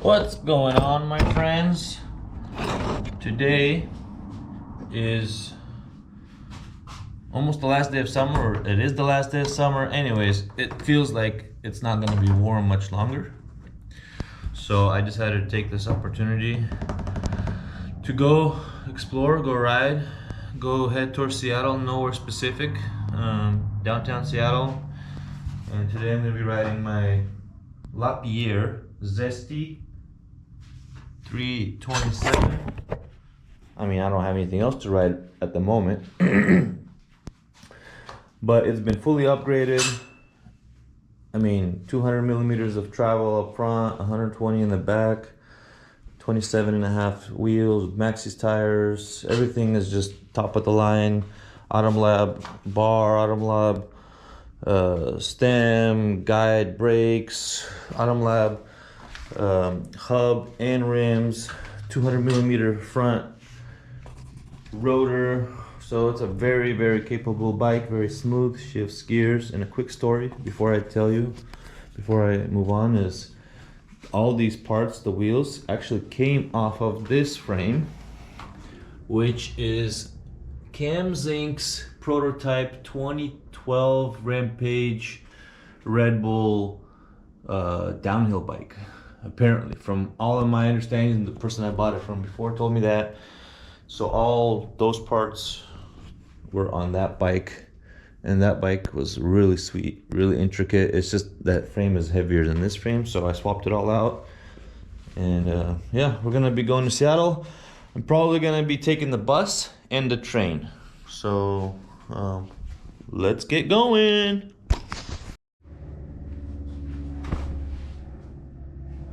What's going on, my friends? Today is almost the last day of summer, or it is the last day of summer. Anyways, it feels like it's not going to be warm much longer. So I decided to take this opportunity to go explore, go ride, go head towards Seattle, nowhere specific, downtown Seattle. And today I'm going to be riding my Lapierre Zesty 327. I mean, I don't have anything else to ride at the moment, but it's been fully upgraded. I mean, 200 millimeters of travel up front, 120 in the back, 27.5 wheels with Maxxis tires. Everything is just top of the line. Autumn Lab bar, Autumn Lab stem, guide, brakes, Autumn Lab hub and rims, 200 millimeter front rotor. So it's a very, very capable bike, very smooth, shifts gears. And a quick story before I move on, is all these parts, the wheels, actually came off of this frame, which is Cam Zink's prototype 2012 Rampage Red Bull downhill bike. Apparently, from all of my understanding, the person I bought it from before told me that. So all those parts were on that bike, and that bike was really sweet, really intricate. It's just that frame is heavier than this frame, so I swapped it all out. And yeah, we're gonna be going to Seattle. I'm probably gonna be taking the bus and the train. So let's get going.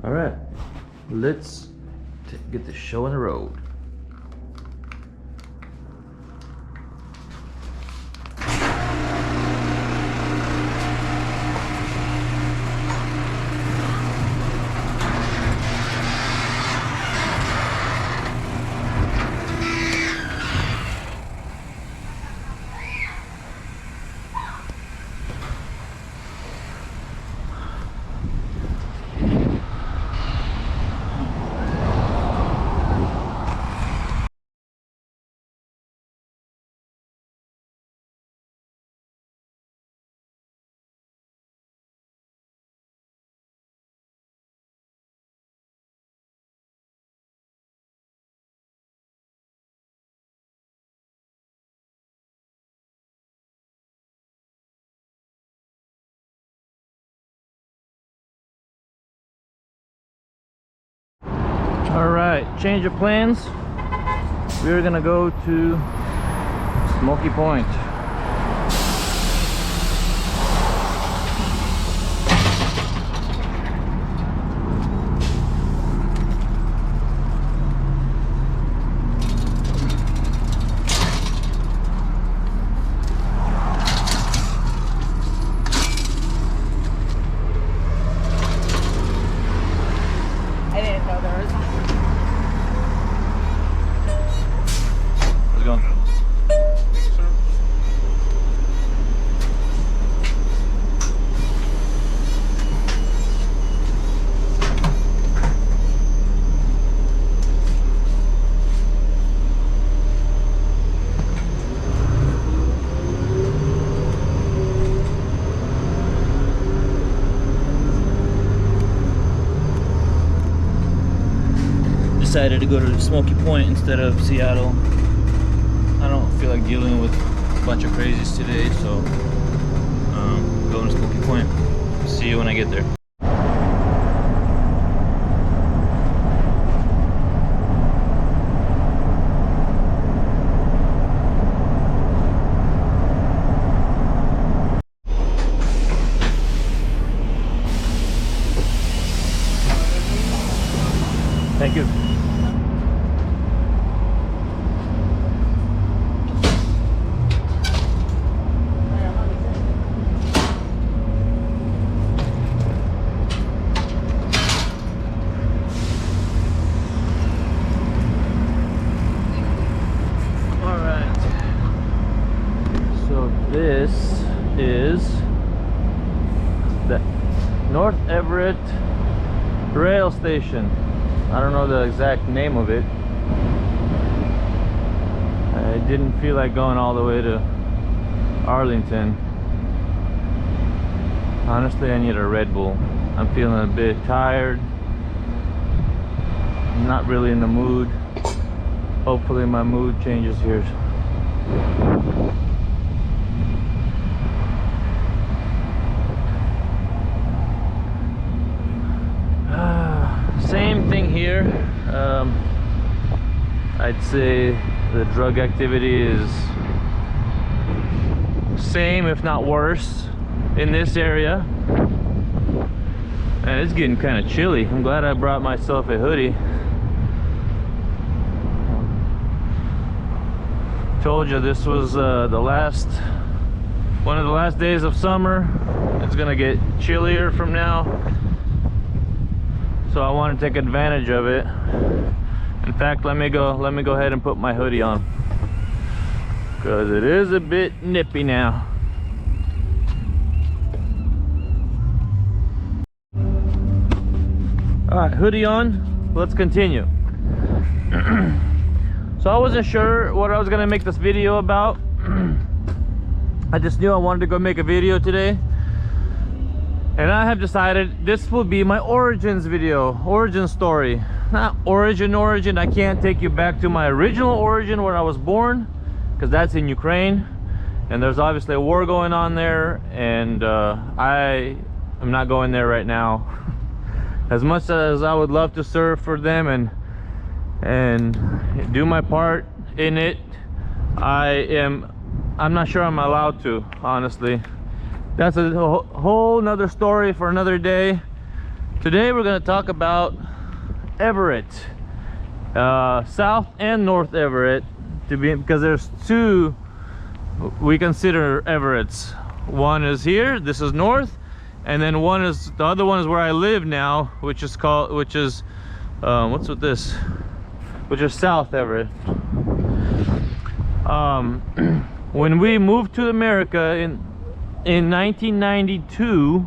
All right, let's get the show on the road. All right, change of plans. We're gonna go to Smoky Point. Decided to go to Smoky Point instead of Seattle. I don't feel like dealing with a bunch of crazies today, so going to Smoky Point. See you when I get there. Thank you. This is the North Everett rail station. I don't know the exact name of it. I didn't feel like going all the way to Arlington. Honestly, I need a Red Bull. I'm feeling a bit tired. I'm not really in the mood. Hopefully my mood changes here. Same thing here. I'd say the drug activity is same, if not worse, in this area. And it's getting kind of chilly. I'm glad I brought myself a hoodie. Told you this was one of the last days of summer. It's gonna get chillier from now, so I want to take advantage of it. In fact, let me go ahead and put my hoodie on, because it is a bit nippy now. All right, hoodie on, let's continue. So I wasn't sure what I was gonna make this video about. I just knew I wanted to go make a video today, and I have decided this will be my origins video, origin story. Not origin, I can't take you back to my original origin where I was born, because that's in Ukraine, and there's obviously a war going on there, and I am not going there right now. As much as I would love to serve for them and do my part in it, I'm not sure I'm allowed to, honestly. That's a whole nother story for another day. Today we're going to talk about Everett, South and North Everett, because there's two we consider Everetts. One is here, this is north, and then the other one is where I live now, which is what's with this? Which is South Everett. When we moved to America in 1992,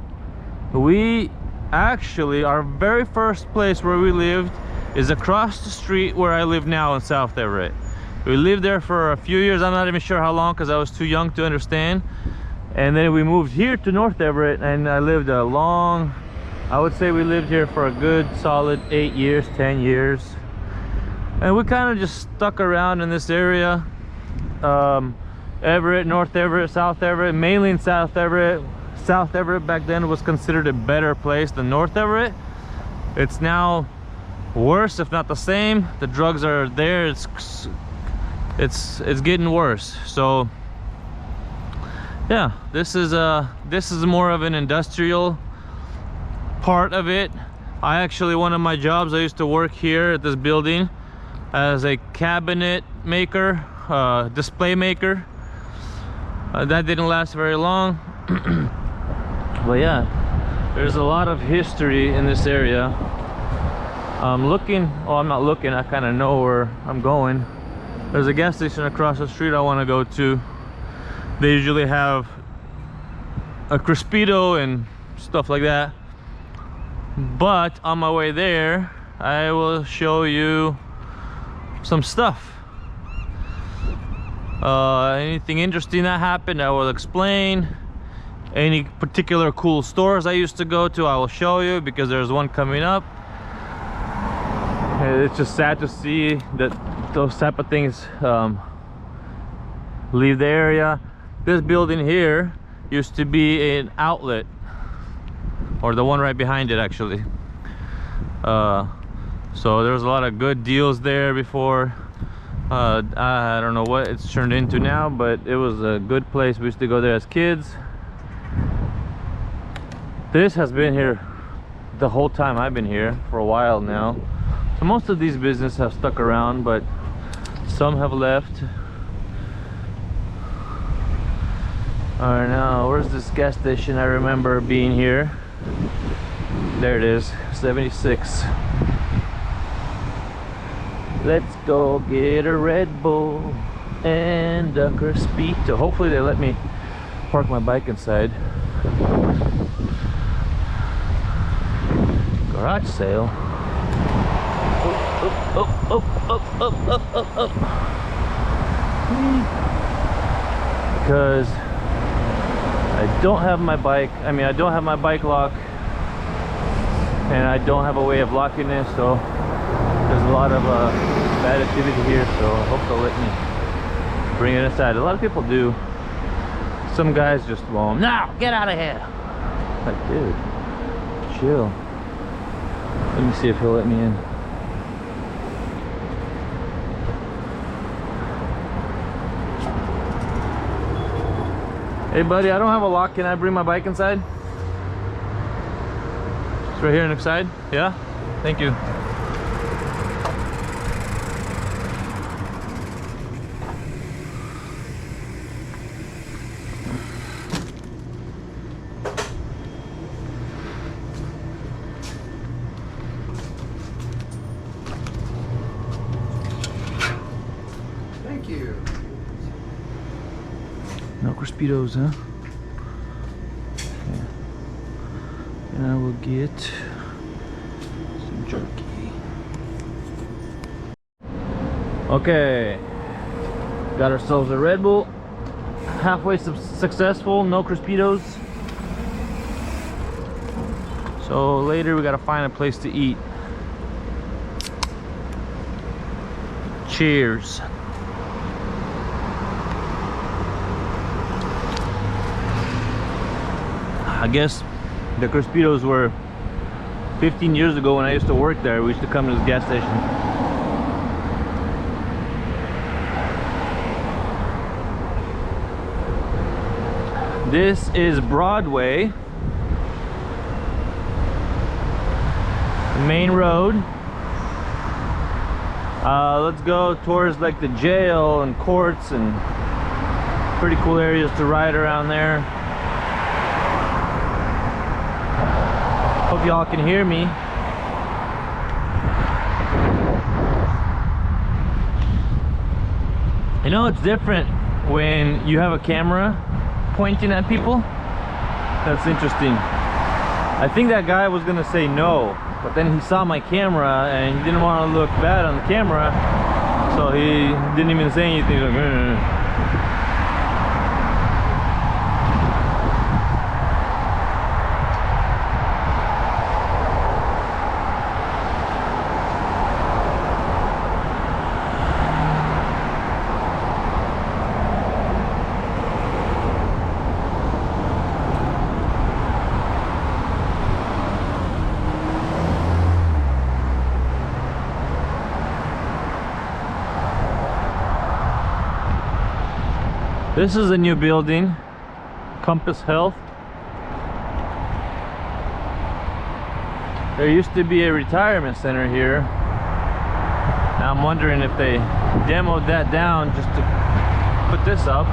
we actually, our very first place where we lived is across the street where I live now in South Everett. We lived there for a few years. I'm not even sure how long, because I was too young to understand. And then we moved here to North Everett, and I lived I would say we lived here for a good solid 8 years, 10 years. And we kind of just stuck around in this area. Everett, North Everett, South Everett, mainly in South Everett. South Everett back then was considered a better place than North Everett. It's now worse, if not the same. The drugs are there. It's getting worse. So yeah, this is more of an industrial part of it. One of my jobs, I used to work here at this building as a cabinet maker, display maker. That didn't last very long. But yeah, there's a lot of history in this area. I'm not looking, I kind of know where I'm going. There's a gas station across the street I want to go to. They usually have a Crispito and stuff like that. But on my way there, I will show you some stuff. Anything interesting that happened, I will explain. Any particular cool stores I used to go to, I will show you, because there's one coming up. It's just sad to see that those type of things leave the area. This building here used to be an outlet, or the one right behind it actually. So there was a lot of good deals there before. I don't know what it's turned into now, but it was a good place. We used to go there as kids. This has been here the whole time I've been here, for a while now. So most of these businesses have stuck around, but some have left. Alright, now where's this gas station? I remember being here. There it is, 76. Let's go get a Red Bull and a Crispito. Hopefully they let me park my bike inside. garage sale. Up. Because I don't have my bike. I mean, I don't have my bike lock, and I don't have a way of locking this, so there's a lot of bad activity here, so I hope they'll let me bring it inside. A lot of people do. Some guys just won't. No, get out of here. Like, dude, chill. Let me see if he'll let me in. Hey buddy, I don't have a lock. Can I bring my bike inside? It's right here inside. Yeah? Thank you. Thank you. No Crispitos, huh? Okay. And I will get some jerky. Okay. Got ourselves a Red Bull. Halfway successful, no Crispitos. So later we gotta find a place to eat. Cheers. I guess the Crispitos were 15 years ago when I used to work there. We used to come to this gas station. This is Broadway, the main road. Let's go towards like the jail and courts and pretty cool areas to ride around there. Hope y'all can hear me. You know, it's different when you have a camera pointing at people. That's interesting. I think that guy was gonna say no, but then he saw my camera and he didn't want to look bad on the camera, so he didn't even say anything. He's like, This is a new building, Compass Health. There used to be a retirement center here. Now I'm wondering if they demoed that down just to put this up.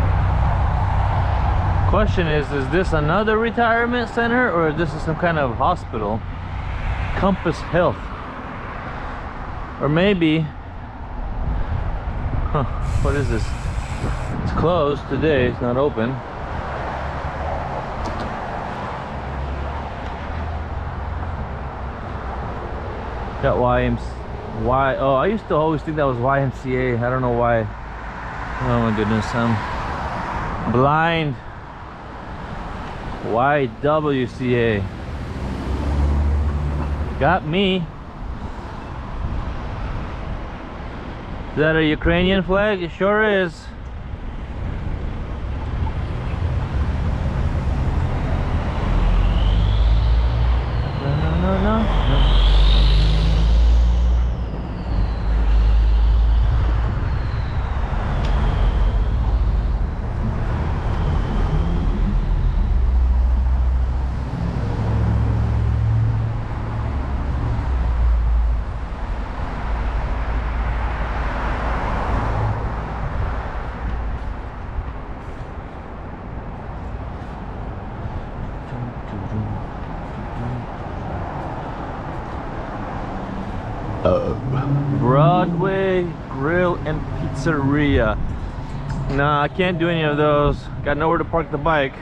Question is this another retirement center or is this some kind of hospital? Compass Health. Or maybe, what is this? It's closed today, it's not open. Got YMCA. Oh, I used to always think that was YMCA. I don't know why. Oh my goodness, I'm blind. YWCA. Got me. Is that a Ukrainian flag? It sure is. No. Broadway Grill and Pizzeria. Nah, I can't do any of those. Got nowhere to park the bike.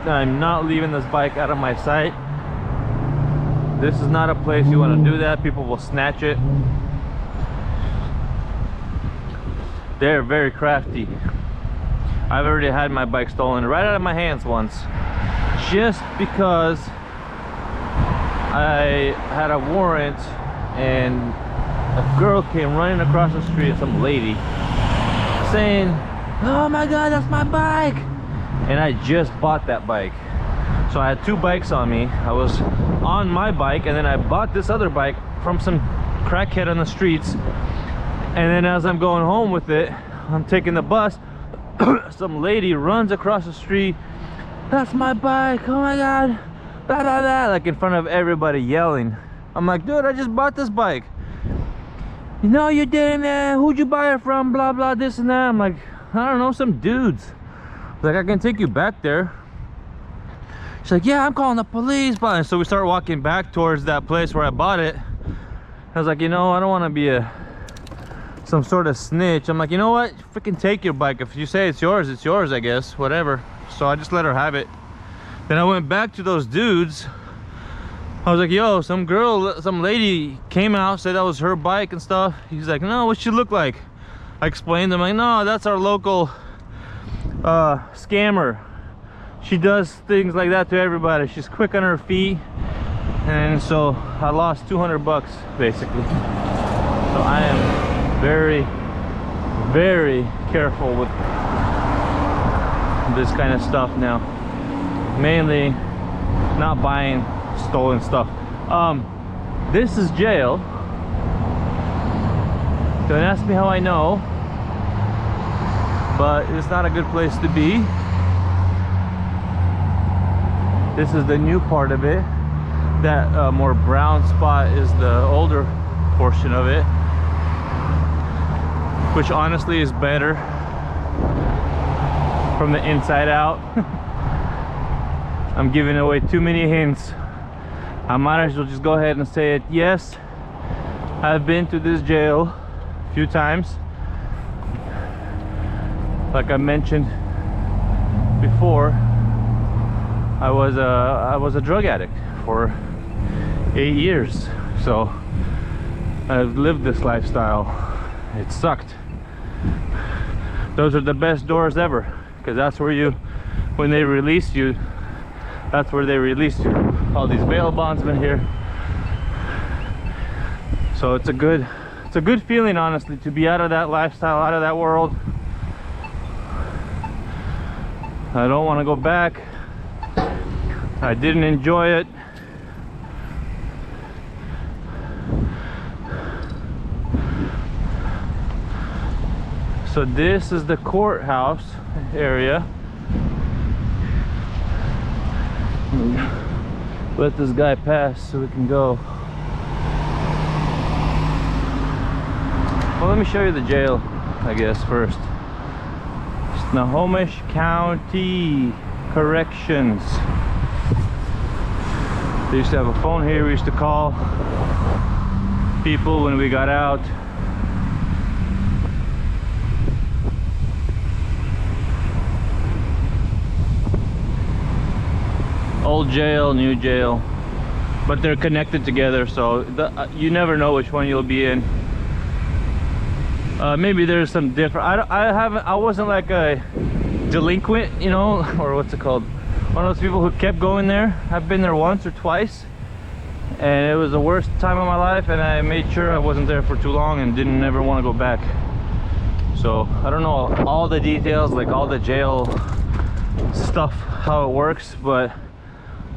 I'm not leaving this bike out of my sight. This is not a place you want to do that. People will snatch it. They're very crafty. I've already had my bike stolen right out of my hands once, just because I had a warrant and a girl came running across the street, some lady, saying, "Oh my god, that's my bike!" And I just bought that bike. So I had two bikes on me. I was on my bike, and then I bought this other bike from some crackhead on the streets. And then as I'm going home with it, I'm taking the bus, some lady runs across the street, "That's my bike, oh my god, blah blah blah," like in front of everybody, yelling. I'm like, "Dude, I just bought this bike." "No, you didn't, man. Who'd you buy it from? Blah blah, this and that." I'm like, "I don't know, some dudes." Like, "I can take you back there." She's like, "Yeah, I'm calling the police." And so we start walking back towards that place where I bought it. I was like, "You know, I don't want to be some sort of snitch." I'm like, "You know what? Freaking take your bike. If you say it's yours, I guess. Whatever." So I just let her have it. Then I went back to those dudes. I was like, "Yo, some lady came out, said that was her bike and stuff." He's like, "No, what she look like?" I explained to him, like, "No, that's our local scammer. She does things like that to everybody. She's quick on her feet." And so I lost 200 bucks basically. So I am very, very careful with this kind of stuff now. Mainly not buying stolen stuff. This is jail. Don't ask me how I know, but it's not a good place to be. This is the new part of it. That more brown spot is the older portion of it, which honestly is better from the inside out. I'm giving away too many hints. I might as well just go ahead and say it. Yes, I've been to this jail a few times. Like I mentioned before, I was a drug addict for 8 years. So I've lived this lifestyle. It sucked. Those are the best doors ever, because that's where you, when they release you, that's where they release you. All these bail bondsmen here. So it's a good feeling, honestly, to be out of that lifestyle, out of that world. I don't want to go back. I didn't enjoy it. So this is the courthouse area. Let this guy pass so we can go. Well, let me show you the jail, I guess, first. Snohomish County Corrections. They used to have a phone here. We used to call people when we got out. Old jail, new jail, but they're connected together, so you never know which one you'll be in. Maybe there's some different. I wasn't like a delinquent, you know, or what's it called? One of those people who kept going there. I've been there once or twice, and it was the worst time of my life, and I made sure I wasn't there for too long and didn't ever want to go back. So I don't know all the details, like all the jail stuff, how it works, but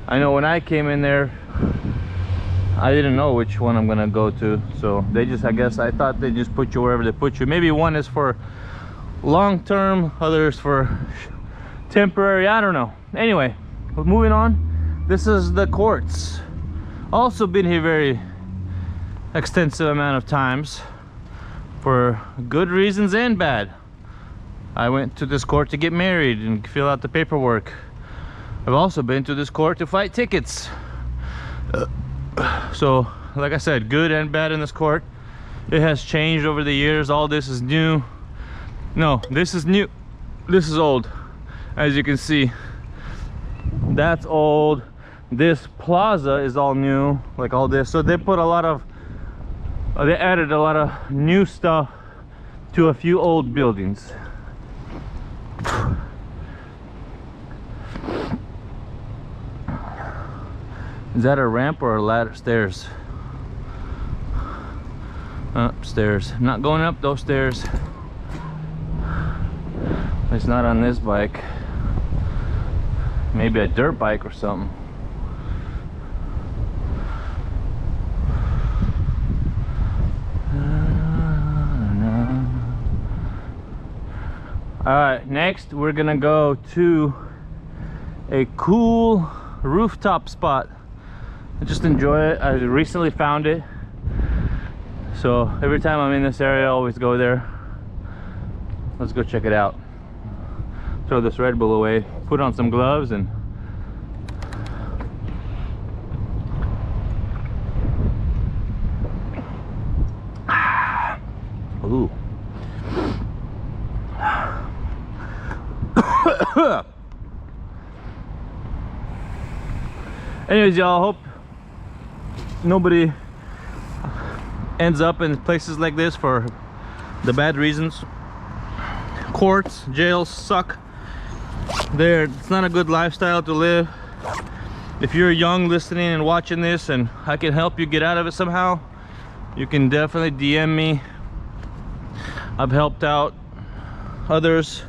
I know when I came in there, I didn't know which one I'm gonna go to. So they just, I guess, I thought they just put you wherever they put you. Maybe one is for long-term, others for temporary, I don't know. Anyway, moving on. This is the courts. Also been here very extensive amount of times for good reasons and bad. I went to this court to get married and fill out the paperwork. I've also been to this court to fight tickets. So, like I said, good and bad in this court. It has changed over the years. All this is new. No, this is new. This is old. As you can see, that's old. this plaza is all new, like all this. So they put a lot of, they added a lot of new stuff to a few old buildings. Is that a ramp or a ladder? Stairs. Upstairs. I'm not going up those stairs. It's not on this bike. Maybe a dirt bike or something. Alright, next we're gonna go to a cool rooftop spot. I just enjoy it. I recently found it, so every time I'm in this area I always go there. Let's go check it out. Throw this Red Bull away, put on some gloves, and ooh. Anyways, y'all, hope nobody ends up in places like this for the bad reasons. Courts, jails suck. It's not a good lifestyle to live. If you're young listening and watching this and I can help you get out of it somehow, you can definitely DM me. I've helped out others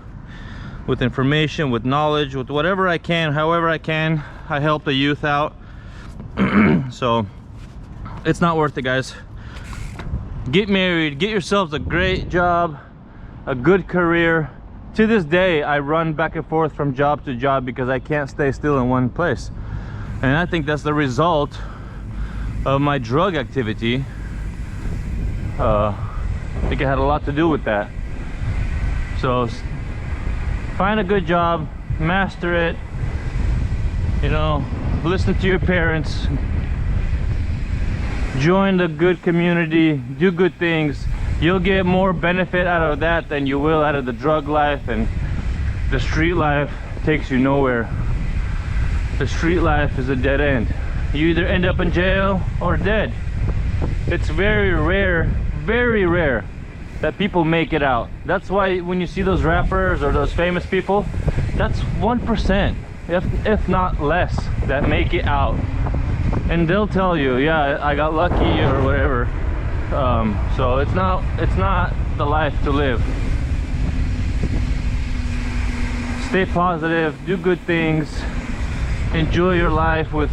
with information, with knowledge, with whatever I can, however I can. I help the youth out. So it's not worth it, guys. Get married, get yourselves a great job, a good career. To this day I run back and forth from job to job because I can't stay still in one place, and I think that's the result of my drug activity. I think it had a lot to do with that. So find a good job, master it, you know, listen to your parents, join the good community, do good things. You'll get more benefit out of that than you will out of the drug life, and the street life takes you nowhere. The street life is a dead end. You either end up in jail or dead. It's very rare that people make it out. That's why when you see those rappers or those famous people, that's 1%, if not less, that make it out. And they'll tell you, yeah, I got lucky or whatever. So it's not the life to live. Stay positive, do good things, enjoy your life with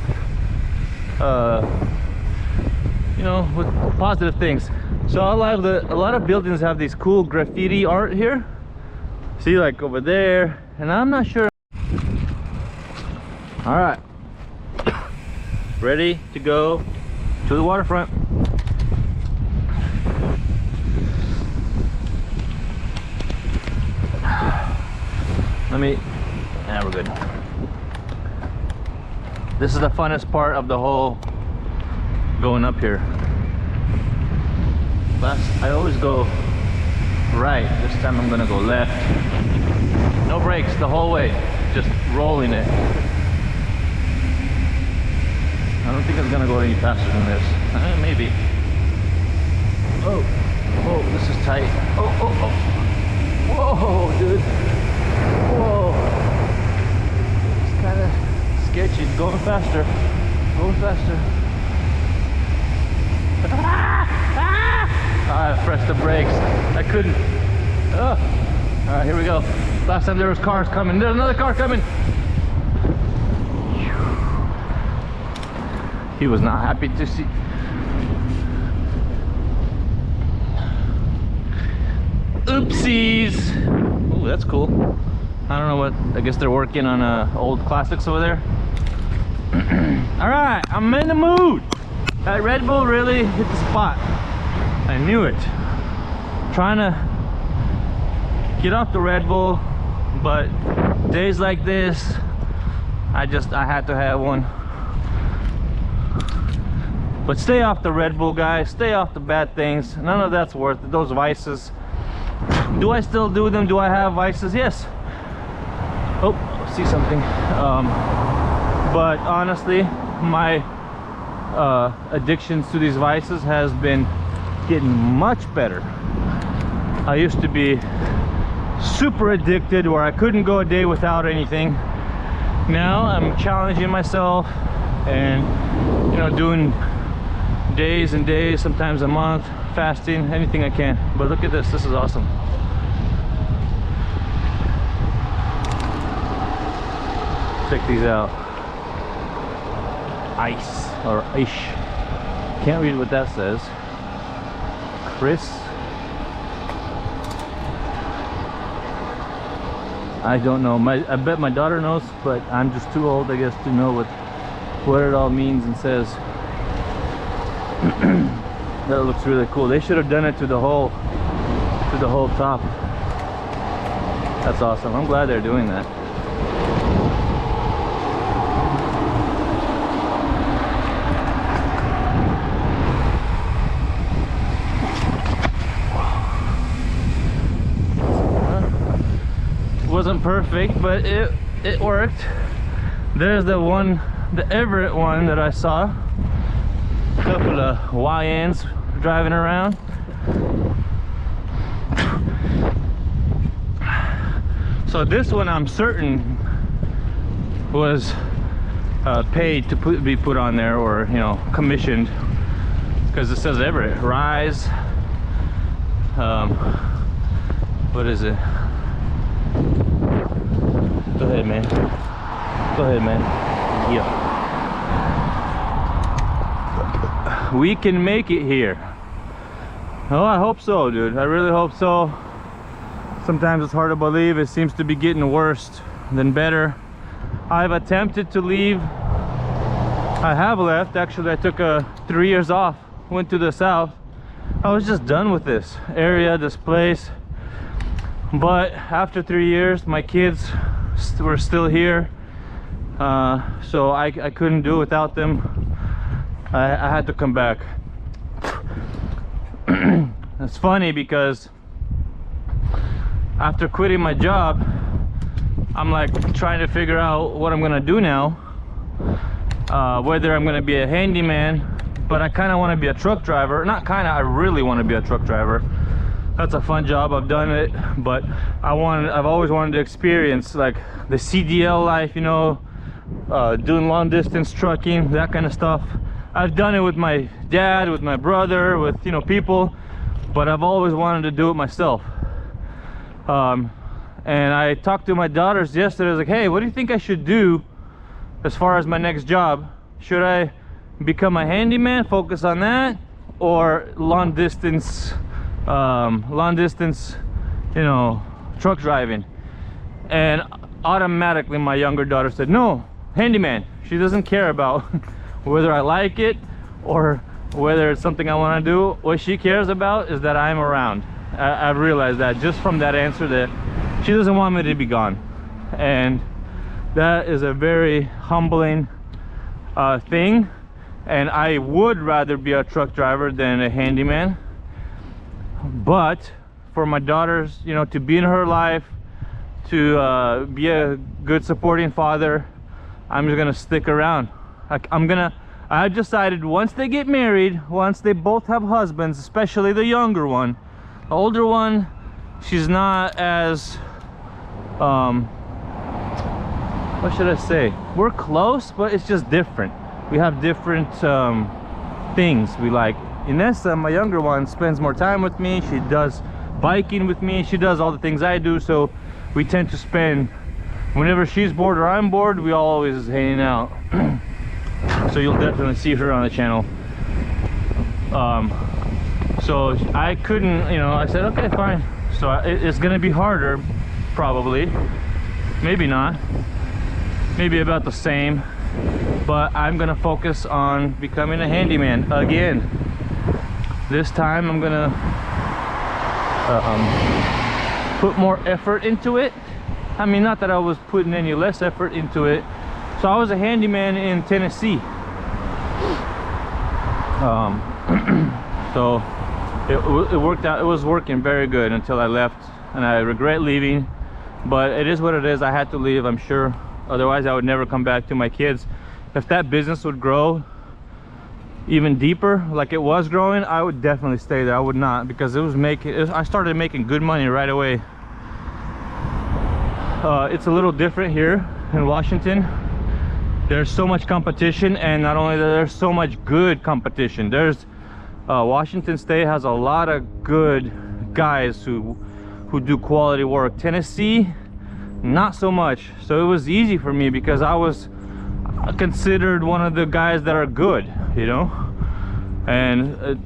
you know, with positive things. So a lot of buildings have these cool graffiti art here. See, like over there, and I'm not sure. All right, ready to go to the waterfront. We're good. This is the funnest part of the whole going up here. I always go right. This time I'm gonna go left. No brakes the whole way, just rolling it. I don't think it's gonna go any faster than this. Maybe. Oh, this is tight. Oh. Whoa, dude. Whoa. It's kind of sketchy. It's going faster. I pressed the brakes. I couldn't. All right, here we go. Last time there was cars coming. There's another car coming. He was not happy to see. Oopsies. Oh, that's cool. I don't know what. I guess they're working on old classics over there. All right, I'm in the mood. That Red Bull really hit the spot. I knew it. Trying to get off the Red Bull, but days like this, I had to have one. But stay off the Red Bull, guys. Stay off the bad things. None of that's worth it. Those vices. Do I still do them? Do I have vices? Yes. Oh, see something. but honestly, my addictions to these vices has been getting much better. I used to be super addicted where I couldn't go a day without anything. Now I'm challenging myself and, you know, doing days and days, sometimes a month, fasting, anything I can. But look at this, this is awesome. Check these out. Ice or ice. Can't read what that says. Chris. I don't know. I bet my daughter knows, but I'm just too old, I guess, to know what it all means and says. That looks really cool. They should have done it to the whole top. That's awesome. I'm glad they're doing that. Wasn't perfect, but it worked. There's the one, the Everett one that I saw. A couple of YNs driving around. So this one I'm certain was paid to be put on there, or, you know, commissioned, because it says Everett Rise. What is it? Go ahead, man. Go ahead, man. Yeah. We can make it here. Oh, I hope so, dude. I really hope so. Sometimes it's hard to believe. It seems to be getting worse than better. I've attempted to leave. I have left. Actually, I took 3 years off. Went to the south. I was just done with this area, this place. But after 3 years, my kids were still here, so I couldn't do it without them. I had to come back. It's funny because after quitting my job, I'm like trying to figure out what I'm gonna do now, whether I'm gonna be a handyman, but I kind of want to be a truck driver. Not kind of, I really want to be a truck driver. That's a fun job. I've done it, but I've always wanted to experience like the CDL life, you know, doing long distance trucking, that kind of stuff. I've done it with my dad, with my brother, with, you know, people, but I've always wanted to do it myself. And I talked to my daughters yesterday. I was like, hey, what do you think I should do as far as my next job? Should I become a handyman, focus on that, or long distance, you know, truck driving? And automatically my younger daughter said, no, handyman. She doesn't care about whether I like it or whether it's something I want to do. What she cares about is that I'm around. I've realized that just from that answer, that she doesn't want me to be gone. And that is a very humbling thing. And I would rather be a truck driver than a handyman. But for my daughters, you know, to be in her life, to be a good supporting father, I'm just gonna stick around. I've decided once they get married, once they both have husbands, especially the younger one, the older one, she's not as what should I say, we're close, but it's just different. We have different things we like. Inessa, my younger one, spends more time with me. She does biking with me. She does all the things I do, so we tend to spend, whenever she's bored or I'm bored, we always hanging out. So you'll definitely see her on the channel. So I couldn't, you know, I said, okay, fine. So it's gonna be harder, probably. Maybe not. Maybe about the same. But I'm gonna focus on becoming a handyman again. This time I'm gonna put more effort into it. I mean, not that I was putting any less effort into it. So I was a handyman in Tennessee. So it worked out. It was working very good until I left, and I regret leaving. But it is what it is. I had to leave, I'm sure. Otherwise I would never come back to my kids. if that business would grow even deeper like it was growing, I would definitely stay there. I would not, because I started making good money right away. It's a little different here in Washington. There's so much competition, and not only that, there's so much good competition. There's Washington State has a lot of good guys who do quality work. Tennessee, not so much. So it was easy for me because I was considered one of the guys that are good, you know, and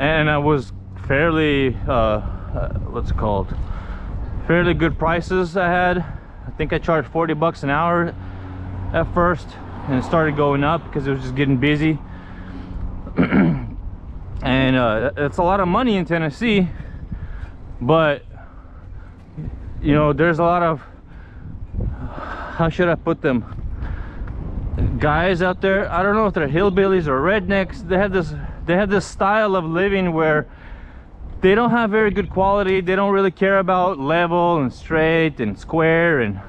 I was fairly what's it called, fairly good prices. I think I charged 40 bucks an hour at first, and it started going up because it was just getting busy. And it's a lot of money in Tennessee, but you know, there's a lot of, how should I put them, guys out there. I don't know if they're hillbillies or rednecks. They have this style of living where they don't have very good quality. They don't really care about level and straight and square, and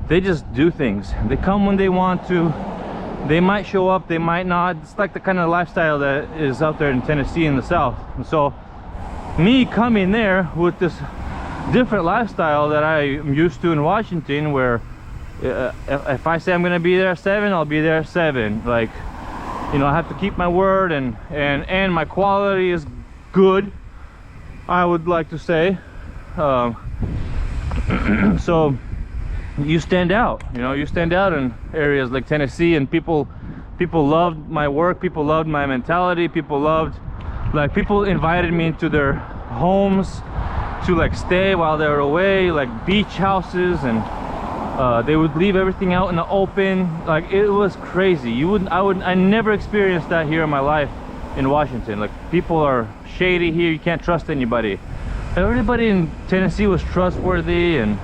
they just do things. They come when they want to. They might show up, they might not. It's like the kind of lifestyle that is out there in Tennessee in the South. And so me coming there with this different lifestyle that I am used to in Washington, where if I say I'm gonna be there at 7, I'll be there at 7. Like, you know, I have to keep my word, and my quality is good, I would like to say. So you stand out, you know, you stand out in areas like Tennessee, and people loved my work, people loved my mentality, people invited me into their homes to like stay while they were away, like beach houses, and they would leave everything out in the open. Like, it was crazy. I never experienced that here in my life in Washington. Like, people are shady here, you can't trust anybody. Everybody in Tennessee was trustworthy, and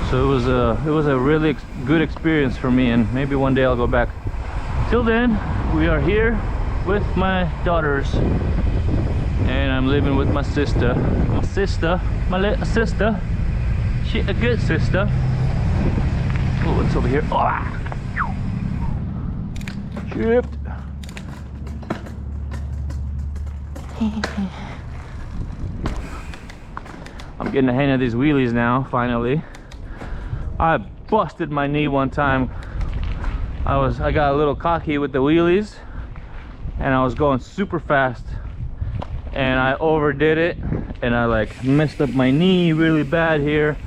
so it was a really good experience for me, and maybe one day I'll go back. Till then, we are here with my daughters, and I'm living with my sister. My little sister. She a good sister. Oh, what's over here? Oh, shift. I'm getting the hang of these wheelies now, finally. I busted my knee one time. I got a little cocky with the wheelies, and I was going super fast, and I overdid it, and I like messed up my knee really bad here,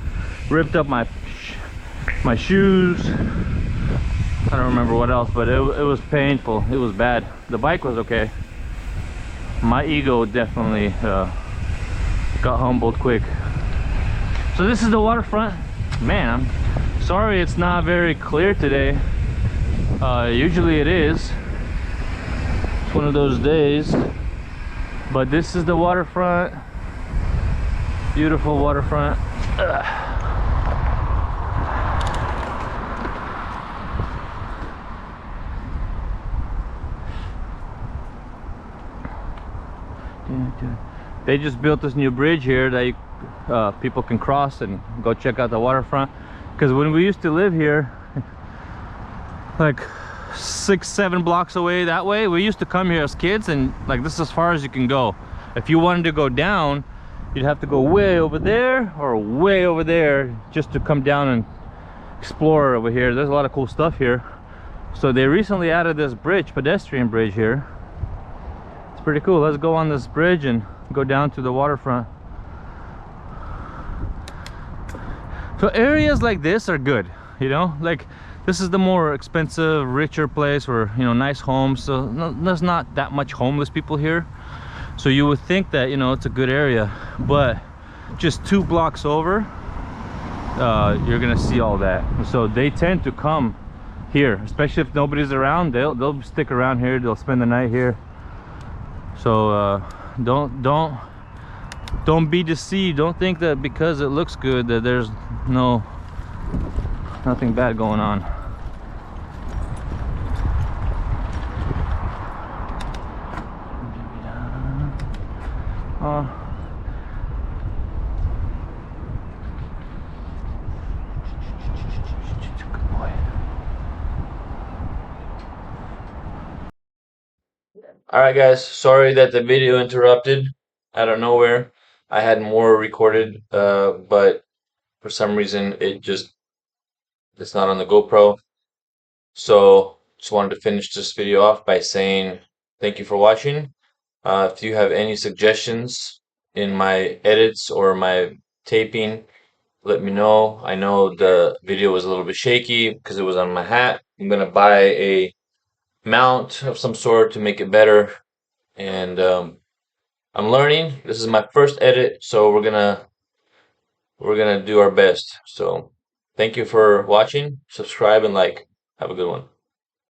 ripped up my shoes. I don't remember what else, but it was painful. It was bad. The bike was okay. My ego definitely got humbled quick. So this is the waterfront. Man, I'm sorry it's not very clear today. Usually it is. It's one of those days. But this is the waterfront. Beautiful waterfront. They just built this new bridge here that people can cross and go check out the waterfront. Because when we used to live here, like 6-7 blocks away that way, we used to come here as kids, and like this is as far as you can go. If you wanted to go down, you'd have to go way over there or way over there just to come down and explore over here. There's a lot of cool stuff here. So they recently added this bridge, pedestrian bridge here. It's pretty cool. Let's go on this bridge and go down to the waterfront. So areas like this are good, you know, like this is the more expensive, richer place where, you know, nice homes. So there's not that much homeless people here. So you would think that, you know, it's a good area, but just 2 blocks over, you're gonna see all that. So they tend to come here, especially if nobody's around. They'll stick around here. They'll spend the night here. So don't be deceived. Don't think that because it looks good that there's nothing bad going on. Good boy. Alright guys, sorry that the video interrupted out of nowhere. I had more recorded, but for some reason it's not on the GoPro. So just wanted to finish this video off by saying thank you for watching. If you have any suggestions in my edits or my taping, let me know. I know the video was a little bit shaky because it was on my hat. I'm gonna buy a mount of some sort to make it better. And I'm learning. This is my first edit, so we're gonna do our best. So thank you for watching. Subscribe and like. Have a good one.